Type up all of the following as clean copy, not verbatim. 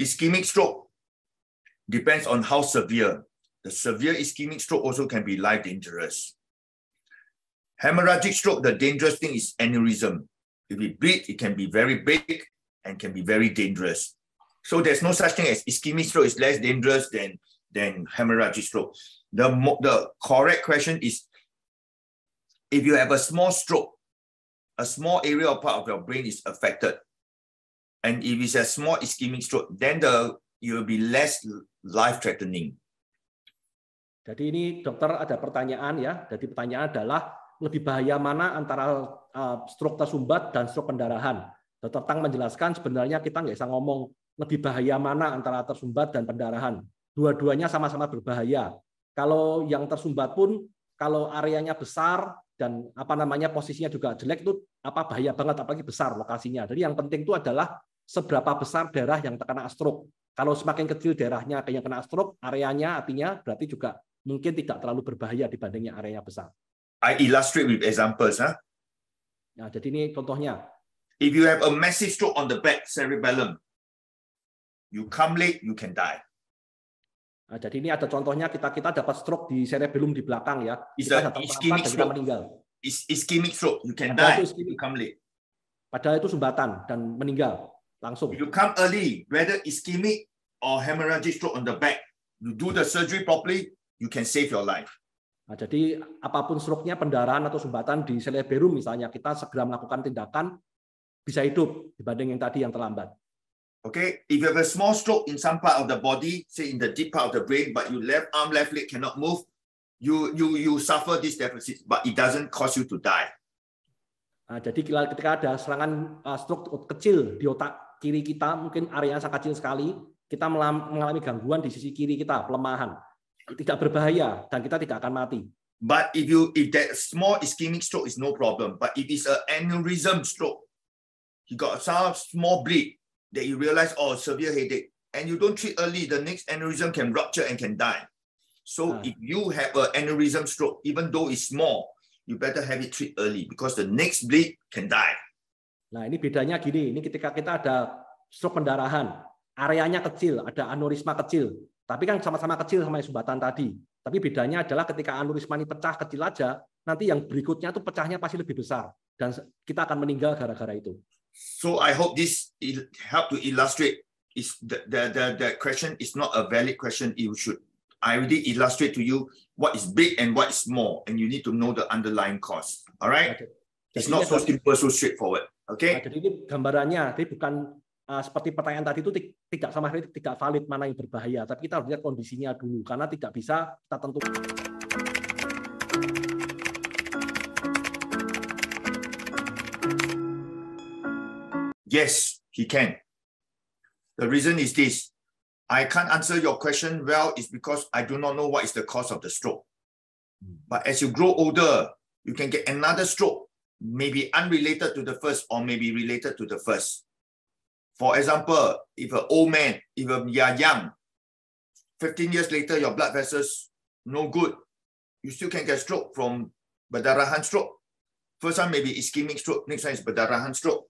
Ischemic stroke depends on how severe. The severe ischemic stroke also can be life dangerous. Hemorrhagic stroke, the dangerous thing is aneurysm. If it bleeds, it can be very big and can be very dangerous. So there's no such thing as ischemic stroke is less dangerous than hemorrhagic stroke. The correct question is, if you have a small stroke, a small area or part of your brain is affected, and if it's a small ischemic stroke, then you will be less life-threatening. Jadi ini dokter ada pertanyaan ya. Jadi pertanyaan adalah lebih bahaya mana antara stroke tersumbat dan stroke pendarahan. Dr. Tang menjelaskan sebenarnya kita nggak bisa ngomong lebih bahaya mana antara tersumbat dan pendarahan. Dua-duanya sama-sama berbahaya. Kalau yang tersumbat pun kalau areanya besar dan posisinya juga jelek itu bahaya banget, apalagi besar lokasinya. Jadi yang penting itu adalah seberapa besar daerah yang terkena stroke. Kalau semakin kecil daerahnya yang kena stroke, areanya artinya berarti juga mungkin tidak terlalu berbahaya dibandingnya areanya besar. I illustrate with examples. Nah, jadi ini contohnya. If you have a massive stroke on the back, cerebellum, you come late, you can die. Nah, jadi ini ada contohnya kita dapat stroke di cerebellum di belakang ya. It's kita an ischemic dan stroke. kita meninggal. Ischemic stroke, you can die, you come late. Padahal itu sumbatan dan meninggal langsung. If you come early, whether ischemic or hemorrhagic stroke on the back, you do the surgery properly, you can save your life. Nah, jadi apapun stroke-nya, pendarahan atau sumbatan di cerebellum misalnya, kita segera melakukan tindakan bisa hidup dibanding yang tadi yang terlambat. Okay, if you have a small stroke in some part of the body, say in the deep part of the brain, but your left arm, left leg cannot move, you suffer this deficit, but it doesn't cause you to die. Nah, jadi ketika ada serangan stroke kecil di otak kiri kita, mungkin areanya sangat kecil sekali, kita mengalami gangguan di sisi kiri kita, pelemahan. Tidak berbahaya dan kita tidak akan mati. But if that small ischemic stroke is no problem, but if it's an aneurysm stroke, you got some small bleed that you realize, severe headache, and you don't treat early, the next aneurysm can rupture and can die. So if you have an aneurysm stroke, even though it's small, you better have it treated early because the next bleed can die. Nah, ini bedanya gini, ini ketika kita ada stroke pendarahan, areanya kecil, ada aneurisma kecil, tapi kan sama-sama kecil sama sumbatan tadi. Tapi bedanya adalah ketika aneurisma ini pecah kecil aja, nanti yang berikutnya tuh pecahnya pasti lebih besar dan kita akan meninggal gara-gara itu. So I hope this help to illustrate is the question is not a valid question. I already illustrate to you what is big and what is small, and you need to know the underlying cause. All right? Okay. It's not so simple, so straightforward. Okay? Nah, jadi ini gambarannya, jadi bukan seperti pertanyaan tadi itu tidak sama sekali tidak valid mana yang berbahaya, tapi kita harus lihat kondisinya dulu karena tidak bisa kita tentukan. Yes, he can. The reason is this. I can't answer your question well is because I do not know what is the cause of the stroke. But as you grow older, you can get another stroke, maybe unrelated to the first or maybe related to the first. For example, if an old man, if you are young, 15 years later, your blood vessels no good, you still can get stroke from perdarahan stroke. First one maybe ischemic stroke, next one is perdarahan stroke.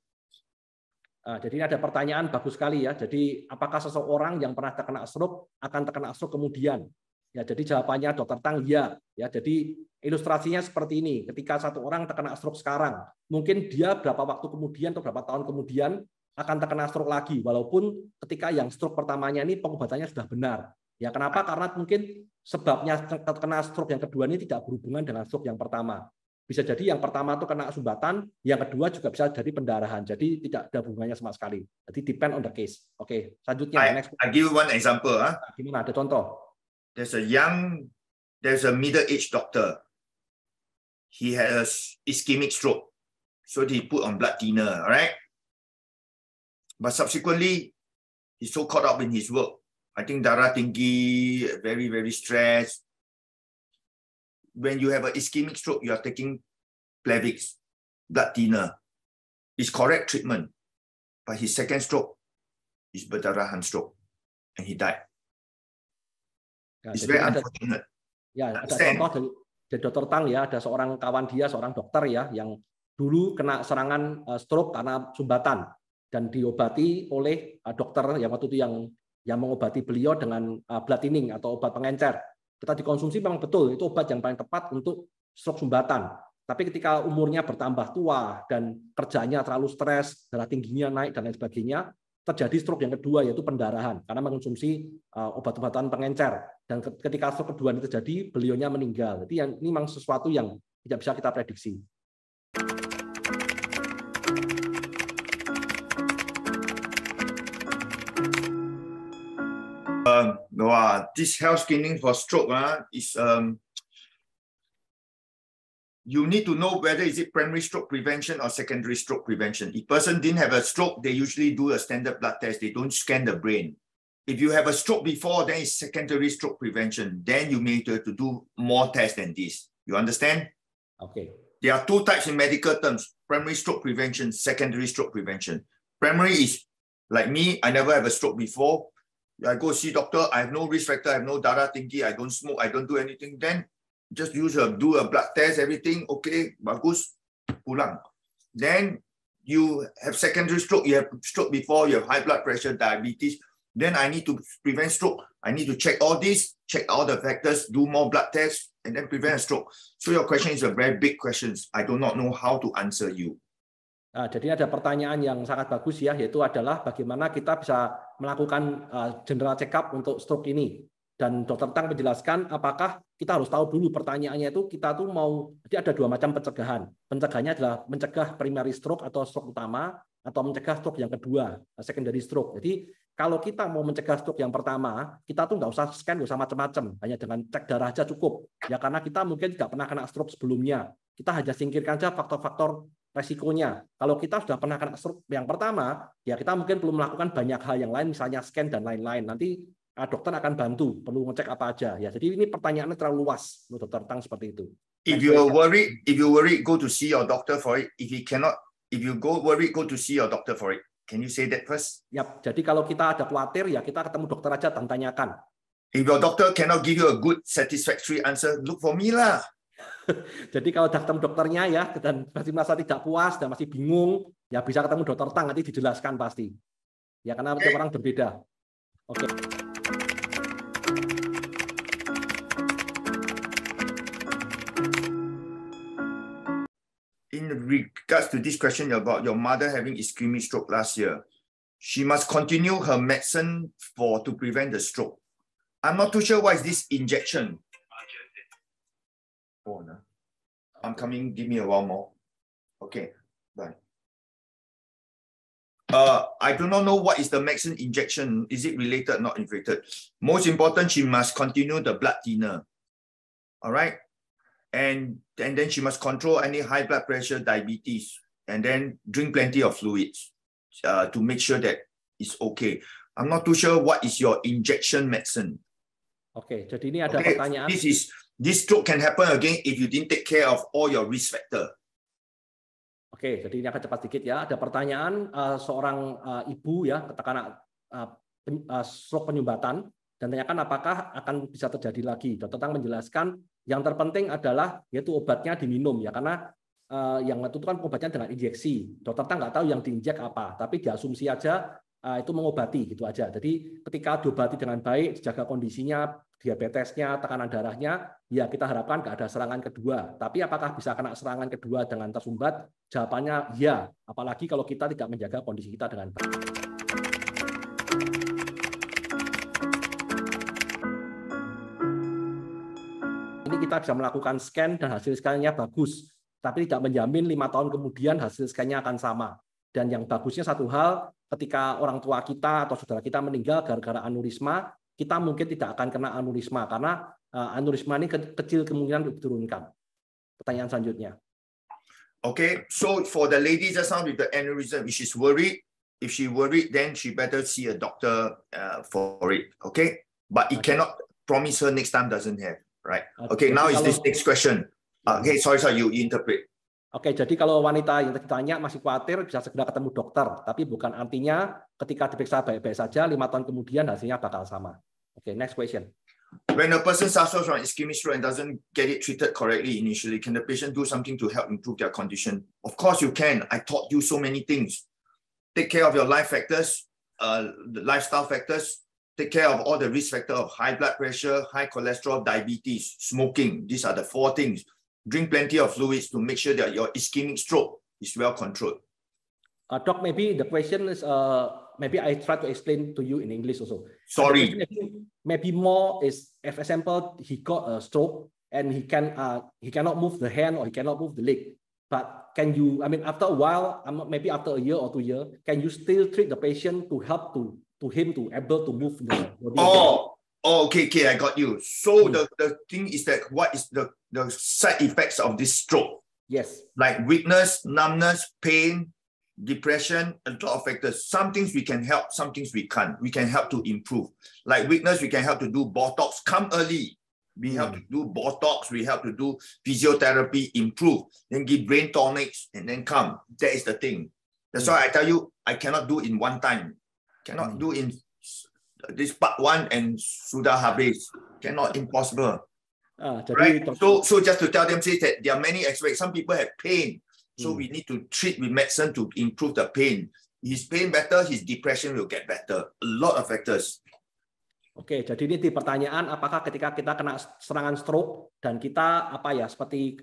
Jadi ada pertanyaan bagus sekali ya. Jadi apakah seseorang yang pernah terkena stroke akan terkena stroke kemudian? Ya, jadi jawabannya Dr. Tang ya. Ya, jadi ilustrasinya seperti ini. Ketika satu orang terkena stroke sekarang, mungkin dia berapa waktu kemudian atau berapa tahun kemudian akan terkena stroke lagi. Walaupun ketika yang stroke pertamanya ini pengobatannya sudah benar. Ya, kenapa? Karena mungkin sebabnya terkena stroke yang kedua ini tidak berhubungan dengan stroke yang pertama. Bisa jadi yang pertama itu kena sumbatan, yang kedua juga bisa jadi pendarahan. Jadi tidak ada hubungannya sama sekali. Jadi depend on the case. Oke, selanjutnya. I give you one example. Gimana? Ada contoh? There's a middle-aged doctor. He has ischemic stroke. So he put on blood thinner, all right? But subsequently, he's so caught up in his work. I think darah tinggi, very, very stressed. When you have an ischemic stroke, you are taking Plavix, blood thinner. It's correct treatment. But his second stroke is perdarahan stroke. And he died. Ya, it's very unfortunate. Ya, ada contoh dari Dr. Tang ya, ada seorang kawan dia, seorang dokter ya, yang dulu kena serangan stroke karena sumbatan. dan diobati oleh dokter yang waktu itu yang mengobati beliau dengan blood thinning atau obat pengencer. Kita dikonsumsi memang betul, itu obat yang paling tepat untuk stroke sumbatan. Tapi ketika umurnya bertambah tua dan kerjanya terlalu stres, darah tingginya naik dan lain sebagainya, terjadi stroke yang kedua yaitu pendarahan karena mengonsumsi obat-obatan pengencer. Dan ketika stroke kedua ini terjadi, beliaunya meninggal. Jadi ini memang sesuatu yang tidak bisa kita prediksi. This health screening for stroke is you need to know whether is it primary stroke prevention or secondary stroke prevention. If person didn't have a stroke, they usually do a standard blood test. They don't scan the brain. If you have a stroke before, then it's secondary stroke prevention. Then you may have to do more tests than this. You understand? Okay. There are two types in medical terms: primary stroke prevention, secondary stroke prevention. Primary is like me. I never have a stroke before. I go see doctor. I have no risk factor. I have no darah tinggi. I don't smoke. I don't do anything. Then just do a blood test. Everything okay. Bagus. Pulang. Then you have secondary stroke. You have stroke before. You have high blood pressure, diabetes. Then I need to prevent stroke. I need to check all this, check all the factors, do more blood tests, and then prevent a stroke. So your question is a very big question. I do not know how to answer you. Jadi ada pertanyaan yang sangat bagus ya, yaitu adalah bagaimana kita bisa melakukan general check-up untuk stroke ini. Dan Dr. Tang menjelaskan apakah kita harus tahu dulu pertanyaannya itu kita tuh mau, jadi ada dua macam pencegahan. Pencegahannya adalah mencegah primary stroke atau stroke utama, atau mencegah stroke yang kedua, secondary stroke. Jadi kalau kita mau mencegah stroke yang pertama, kita tuh nggak usah scan, nggak usah macam-macam, hanya dengan cek darah aja cukup. Ya karena kita mungkin tidak pernah kena stroke sebelumnya. Kita hanya singkirkan saja faktor-faktor resikonya. Kalau kita sudah pernah kena stroke yang pertama, ya kita mungkin perlu melakukan banyak hal yang lain, misalnya scan dan lain-lain. Nanti dokter akan bantu, perlu ngecek apa aja. Ya, jadi ini pertanyaannya terlalu luas, menurut Dr. Tang seperti itu. If you worry, go to see your doctor for it. If you go to see your doctor for it. Can you say that first? Yap. Jadi kalau kita ada khawatir, ya kita ketemu dokter aja dan tanyakan. If your doctor cannot give you a good, satisfactory answer, look for me lah. Jadi kalau datang dokternya ya dan masih merasa tidak puas dan masih bingung, ya bisa ketemu Dr. Tang, nanti dijelaskan pasti. Ya karena tiap orang berbeda. Oke. In regards to this question about your mother having ischemic stroke last year, she must continue her medicine to prevent the stroke. I'm not too sure what is this injection. Oh, no. I'm coming. Give me a while more. Okay, bye. I do not know what is the medicine injection. Is it related, not related? Most important, she must continue the blood thinner. All right. And then she must control any high blood pressure, diabetes, and then drink plenty of fluids to make sure that it's okay. I'm not too sure what is your injection medicine. Okay, jadi ini ada pertanyaan. This stroke can happen again if you didn't take care of all your risk factor. Oke, jadi ini akan cepat sedikit ya. Ada pertanyaan seorang ibu ya, katakan stroke penyumbatan, dan tanyakan apakah akan bisa terjadi lagi. Dr. Tang menjelaskan yang terpenting adalah yaitu obatnya diminum ya, karena yang itu kan obatnya dengan injeksi. Dr. Tang nggak tahu yang diinjek apa, tapi diasumsi aja itu mengobati gitu aja. Jadi ketika diobati dengan baik, dijaga kondisinya, diabetesnya, tekanan darahnya, ya kita harapkan nggak ada serangan kedua. Tapi apakah bisa kena serangan kedua dengan tersumbat? Jawabannya ya, apalagi kalau kita tidak menjaga kondisi kita dengan baik. Ini kita bisa melakukan scan dan hasil scan-nya bagus, tapi tidak menjamin 5 tahun kemudian hasil scan-nya akan sama. Dan yang bagusnya satu hal, ketika orang tua kita atau saudara kita meninggal gara-gara aneurisma, kita mungkin tidak akan kena aneurisma karena aneurisma ini kecil kemungkinan untuk diturunkan. Pertanyaan selanjutnya. Okay, so for the lady just now with the aneurysm, if she's worried, then she better see a doctor for it. Okay, but it cannot promise her next time doesn't have, right? Okay, now is this next question. Okay, sorry, you interpret. Oke, jadi kalau wanita yang ditanya masih khawatir bisa segera ketemu dokter, tapi bukan artinya ketika diperiksa baik-baik saja 5 tahun kemudian hasilnya bakal sama. Oke, next question. When a person suffers from ischemic stroke and doesn't get it treated correctly initially, can the patient do something to help improve their condition? Of course you can. I taught you so many things. take care of your life factors, the lifestyle factors, take care of all the risk factor of high blood pressure, high cholesterol, diabetes, smoking. These are the 4 things. Drink plenty of fluids to make sure that your ischemic stroke is well controlled. Doc, maybe the question is, maybe I try to explain to you in English also. Sorry. Maybe more is, if for example, he got a stroke and he cannot move the hand or he cannot move the leg. But can you, I mean, after a while, maybe after a year or 2 years, can you still treat the patient to help to him to able to move the body? Okay, I got you. So the thing is that what is the side effects of this stroke? Yes. Like weakness, numbness, pain, depression, a lot of factors. Some things we can help, some things we can't. We can help to improve. Like weakness, we can help to do Botox, come early. We help to do Botox, we help to do physiotherapy, improve, then give brain tonics, and then come. That is the thing. That's why I tell you, I cannot do in one time. Cannot do in this part 1 and sudah habis. Cannot, impossible. Right? So just to tell them, say that there are many aspects. Some people have pain. So we need to treat with medicine to improve the pain. His pain better, his depression will get better. A lot of factors. Oke, jadi ini di pertanyaan, apakah ketika kita kena serangan stroke dan kita seperti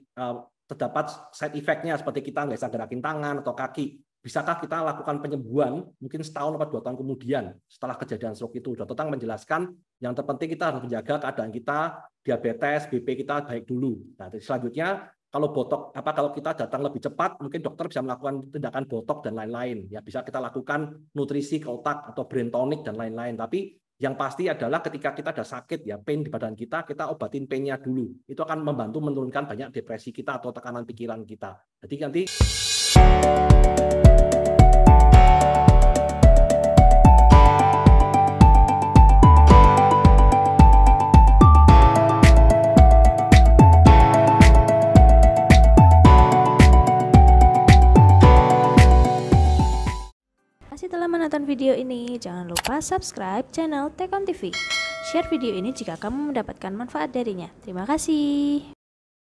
terdapat side effect-nya seperti kita nggak bisa gerakin tangan atau kaki, bisakah kita lakukan penyembuhan mungkin setahun atau 2 tahun kemudian setelah kejadian stroke itu? Dr. Tang menjelaskan yang terpenting kita harus menjaga keadaan kita, diabetes, BP kita baik dulu. Nah, selanjutnya kalau kalau kita datang lebih cepat, mungkin dokter bisa melakukan tindakan botok dan lain-lain. Ya, bisa kita lakukan nutrisi ke otak atau brain tonic dan lain-lain. Tapi yang pasti adalah ketika kita ada sakit, ya pain di badan kita obatin pain-nya dulu. Itu akan membantu menurunkan banyak depresi kita atau tekanan pikiran kita. Jadi nanti Setelah menonton video ini, jangan lupa subscribe channel Tech On TV. Share video ini jika kamu mendapatkan manfaat darinya. Terima kasih.